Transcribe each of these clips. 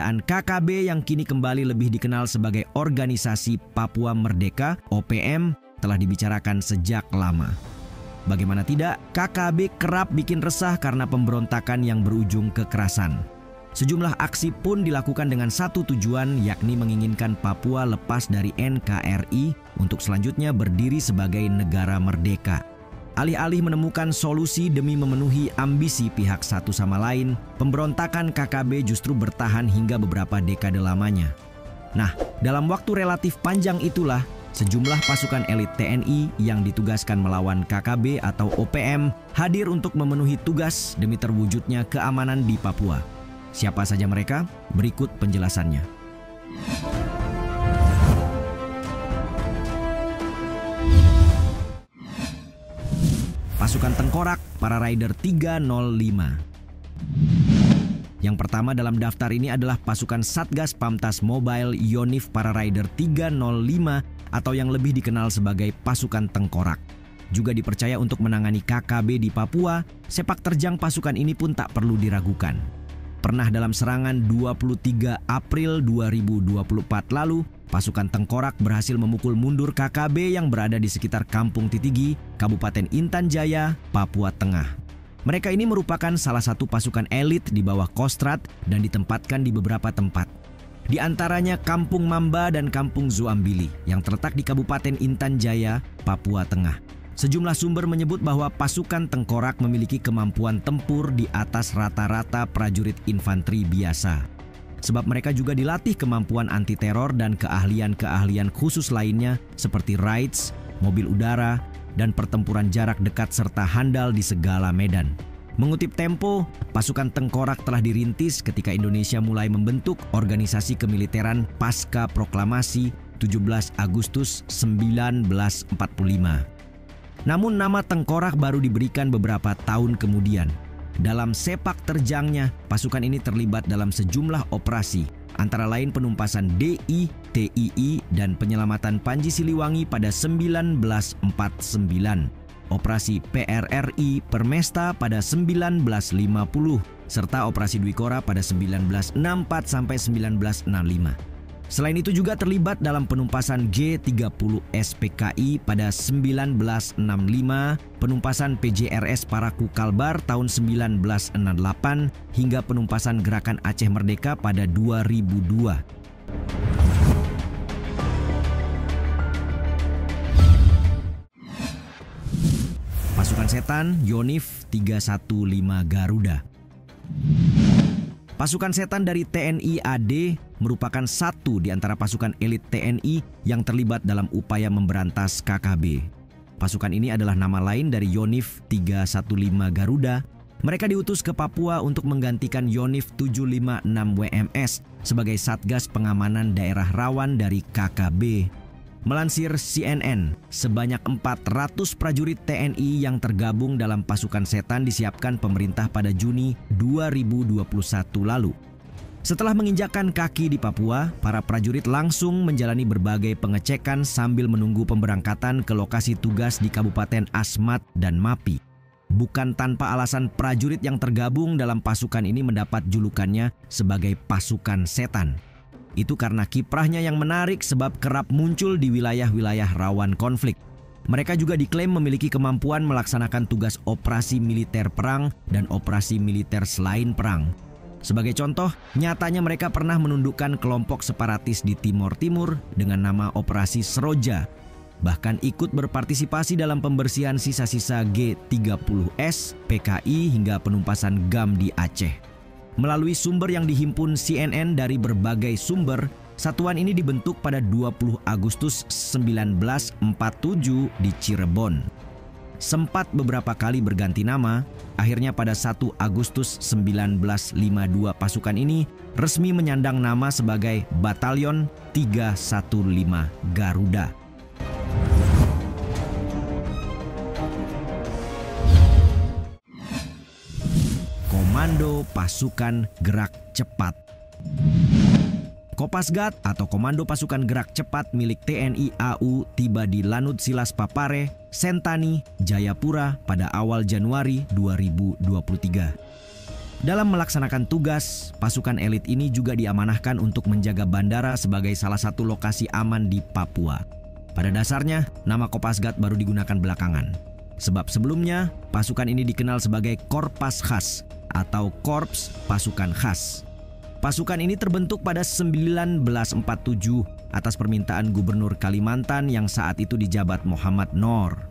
keberadaan KKB yang kini kembali lebih dikenal sebagai Organisasi Papua Merdeka (OPM) telah dibicarakan sejak lama. Bagaimana tidak, KKB kerap bikin resah karena pemberontakan yang berujung kekerasan. Sejumlah aksi pun dilakukan dengan satu tujuan, yakni menginginkan Papua lepas dari NKRI untuk selanjutnya berdiri sebagai negara merdeka. Alih-alih menemukan solusi demi memenuhi ambisi pihak satu sama lain, pemberontakan KKB justru bertahan hingga beberapa dekade lamanya. Nah, dalam waktu relatif panjang itulah, sejumlah pasukan elit TNI yang ditugaskan melawan KKB atau OPM hadir untuk memenuhi tugas demi terwujudnya keamanan di Papua. Siapa saja mereka? Berikut penjelasannya. Pasukan Tengkorak, para Rider 305. Yang pertama dalam daftar ini adalah pasukan Satgas Pamtas Mobile Yonif Para Rider 305 atau yang lebih dikenal sebagai pasukan Tengkorak. Juga dipercaya untuk menangani KKB di Papua, sepak terjang pasukan ini pun tak perlu diragukan. Pernah dalam serangan 23 April 2024 lalu, pasukan Tengkorak berhasil memukul mundur KKB yang berada di sekitar Kampung Titigi, Kabupaten Intan Jaya, Papua Tengah. Mereka ini merupakan salah satu pasukan elit di bawah Kostrad dan ditempatkan di beberapa tempat. Di antaranya Kampung Mamba dan Kampung Zuambili yang terletak di Kabupaten Intan Jaya, Papua Tengah. Sejumlah sumber menyebut bahwa pasukan Tengkorak memiliki kemampuan tempur di atas rata-rata prajurit infanteri biasa. Sebab mereka juga dilatih kemampuan anti-teror dan keahlian-keahlian khusus lainnya seperti raids, mobil udara, dan pertempuran jarak dekat serta handal di segala medan. Mengutip Tempo, pasukan Tengkorak telah dirintis ketika Indonesia mulai membentuk organisasi kemiliteran pasca proklamasi 17 Agustus 1945. Namun nama Tengkorak baru diberikan beberapa tahun kemudian. Dalam sepak terjangnya, pasukan ini terlibat dalam sejumlah operasi, antara lain penumpasan DI, TII, dan penyelamatan Panji Siliwangi pada 1949, operasi PRRI Permesta pada 1950, serta operasi Dwikora pada 1964 sampai 1965. Selain itu juga terlibat dalam penumpasan G30 SPKI pada 1965, penumpasan PJRS Paraku Kalbar tahun 1968, hingga penumpasan Gerakan Aceh Merdeka pada 2002. Pasukan Setan Yonif 315 Garuda. Pasukan Setan dari TNI AD merupakan satu di antara pasukan elit TNI yang terlibat dalam upaya memberantas KKB. Pasukan ini adalah nama lain dari Yonif 315 Garuda. Mereka diutus ke Papua untuk menggantikan Yonif 756 WMS sebagai Satgas Pengamanan Daerah Rawan dari KKB. Melansir CNN, sebanyak 400 prajurit TNI yang tergabung dalam pasukan Setan disiapkan pemerintah pada Juni 2021 lalu. Setelah menginjakkan kaki di Papua, para prajurit langsung menjalani berbagai pengecekan sambil menunggu pemberangkatan ke lokasi tugas di Kabupaten Asmat dan Mapi. Bukan tanpa alasan prajurit yang tergabung dalam pasukan ini mendapat julukannya sebagai pasukan setan. Itu karena kiprahnya yang menarik sebab kerap muncul di wilayah-wilayah rawan konflik. Mereka juga diklaim memiliki kemampuan melaksanakan tugas operasi militer perang dan operasi militer selain perang. Sebagai contoh, nyatanya mereka pernah menundukkan kelompok separatis di Timor Timur dengan nama Operasi Seroja. Bahkan ikut berpartisipasi dalam pembersihan sisa-sisa G30S, PKI hingga penumpasan GAM di Aceh. Melalui sumber yang dihimpun CNN dari berbagai sumber, satuan ini dibentuk pada 20 Agustus 1947 di Cirebon. Sempat beberapa kali berganti nama, akhirnya pada 1 Agustus 1952 pasukan ini resmi menyandang nama sebagai Batalion 315 Garuda. Komando Pasukan Gerak Cepat. Kopasgat atau Komando Pasukan Gerak Cepat milik TNI AU tiba di Lanut Silas Papare, Sentani, Jayapura pada awal Januari 2023. Dalam melaksanakan tugas, pasukan elit ini juga diamanahkan untuk menjaga bandara sebagai salah satu lokasi aman di Papua. Pada dasarnya, nama Kopasgat baru digunakan belakangan. Sebab sebelumnya, pasukan ini dikenal sebagai Korpas Khas atau Korps Pasukan Khas. Pasukan ini terbentuk pada 1947 atas permintaan Gubernur Kalimantan yang saat itu dijabat Muhammad Noor.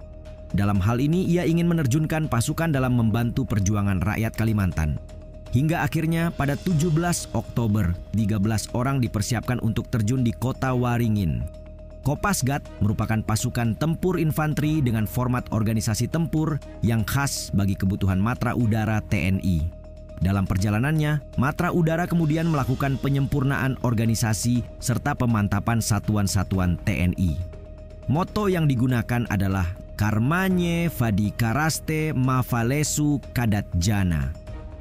Dalam hal ini, ia ingin menerjunkan pasukan dalam membantu perjuangan rakyat Kalimantan. Hingga akhirnya pada 17 Oktober, 13 orang dipersiapkan untuk terjun di kota Waringin. Kopasgat merupakan pasukan tempur infanteri dengan format organisasi tempur yang khas bagi kebutuhan Matra Udara TNI. Dalam perjalanannya, Matra Udara kemudian melakukan penyempurnaan organisasi serta pemantapan satuan-satuan TNI. Moto yang digunakan adalah Karmanye Vadi Karaste Mafalesu Kadat Jana,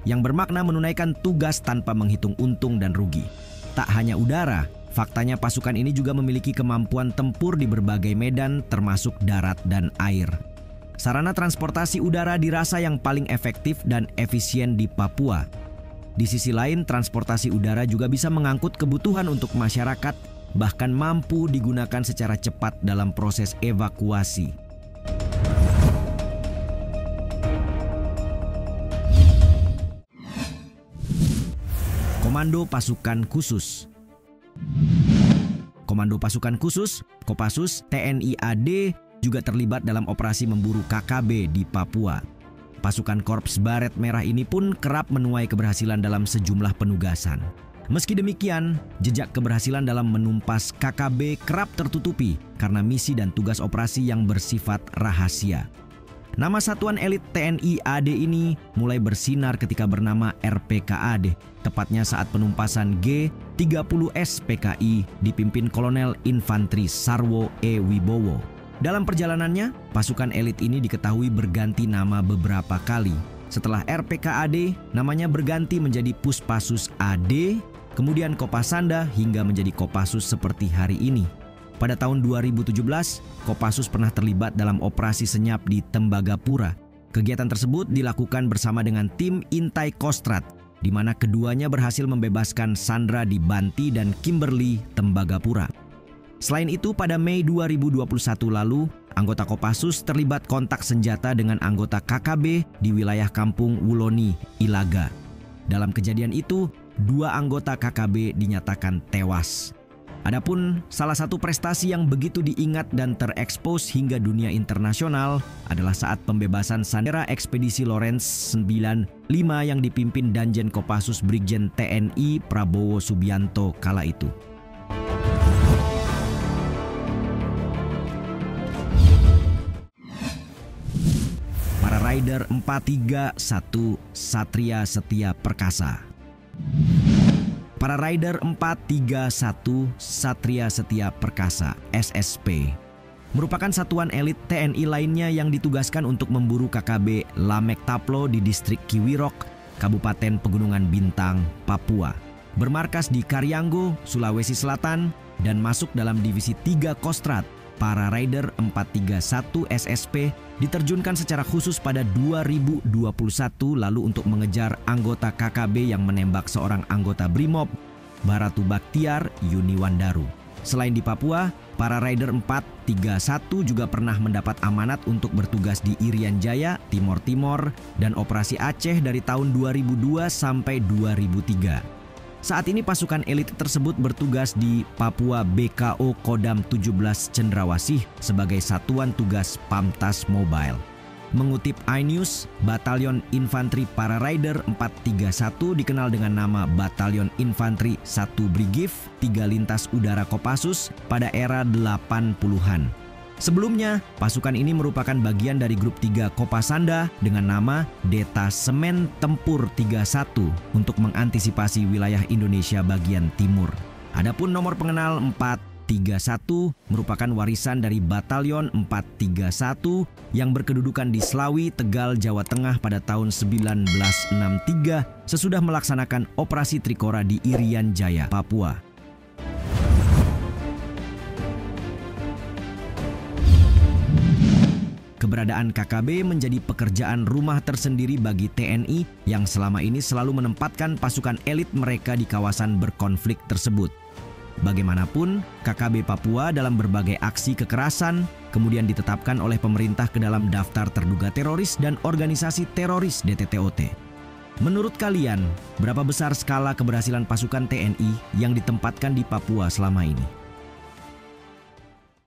yang bermakna menunaikan tugas tanpa menghitung untung dan rugi. Tak hanya udara, faktanya pasukan ini juga memiliki kemampuan tempur di berbagai medan termasuk darat dan air. Sarana transportasi udara dirasa yang paling efektif dan efisien di Papua. Di sisi lain, transportasi udara juga bisa mengangkut kebutuhan untuk masyarakat, bahkan mampu digunakan secara cepat dalam proses evakuasi. Komando Pasukan Khusus. Komando Pasukan Khusus, Kopassus, TNI AD juga terlibat dalam operasi memburu KKB di Papua. Pasukan Korps Baret Merah ini pun kerap menuai keberhasilan dalam sejumlah penugasan. Meski demikian, jejak keberhasilan dalam menumpas KKB kerap tertutupi karena misi dan tugas operasi yang bersifat rahasia. Nama satuan elit TNI AD ini mulai bersinar ketika bernama RPKAD, tepatnya saat penumpasan G30S PKI dipimpin Kolonel Infanteri Sarwo E. Wibowo. Dalam perjalanannya, pasukan elit ini diketahui berganti nama beberapa kali. Setelah RPKAD, namanya berganti menjadi Puspassus AD, kemudian Kopasanda hingga menjadi Kopassus seperti hari ini. Pada tahun 2017, Kopassus pernah terlibat dalam operasi senyap di Tembagapura. Kegiatan tersebut dilakukan bersama dengan tim Intai Kostrad, di mana keduanya berhasil membebaskan sandera di Banti dan Kimberley, Tembagapura. Selain itu, pada Mei 2021 lalu, anggota Kopassus terlibat kontak senjata dengan anggota KKB di wilayah kampung Wuloni, Ilaga. Dalam kejadian itu, 2 anggota KKB dinyatakan tewas. Adapun salah satu prestasi yang begitu diingat dan terekspos hingga dunia internasional adalah saat pembebasan sandera ekspedisi Lawrence 95 yang dipimpin Danjen Kopassus Brigjen TNI Prabowo Subianto kala itu. Para Rider 431 Satria Setia Perkasa. Para Rider 431 Satria Setia Perkasa (SSP) merupakan satuan elit TNI lainnya yang ditugaskan untuk memburu KKB Lamek Taplo di distrik Kiwirok, Kabupaten Pegunungan Bintang, Papua. Bermarkas di Karyanggo, Sulawesi Selatan dan masuk dalam divisi 3 Kostrad. Para Rider 431 SSP diterjunkan secara khusus pada 2021 lalu untuk mengejar anggota KKB yang menembak seorang anggota Brimob, Baratu Baktiar Yuniwandaru. Selain di Papua, para Rider 431 juga pernah mendapat amanat untuk bertugas di Irian Jaya, Timor Timor, dan Operasi Aceh dari tahun 2002 sampai 2003. Saat ini pasukan elit tersebut bertugas di Papua BKO Kodam 17 Cendrawasih sebagai satuan tugas Pamtas Mobile. Mengutip iNews, Batalion Infanteri Para Rider 431 dikenal dengan nama Batalion Infanteri 1 Brigif 3 Lintas Udara Kopassus pada era 80-an. Sebelumnya, pasukan ini merupakan bagian dari grup 3 Kopasanda dengan nama Detasemen Tempur 31 untuk mengantisipasi wilayah Indonesia bagian timur. Adapun nomor pengenal 431 merupakan warisan dari Batalion 431 yang berkedudukan di Slawi, Tegal, Jawa Tengah pada tahun 1963 sesudah melaksanakan operasi Trikora di Irian Jaya, Papua. Keberadaan KKB menjadi pekerjaan rumah tersendiri bagi TNI yang selama ini selalu menempatkan pasukan elit mereka di kawasan berkonflik tersebut. Bagaimanapun, KKB Papua dalam berbagai aksi kekerasan kemudian ditetapkan oleh pemerintah ke dalam daftar terduga teroris dan organisasi teroris DTTOT. Menurut kalian, berapa besar skala keberhasilan pasukan TNI yang ditempatkan di Papua selama ini?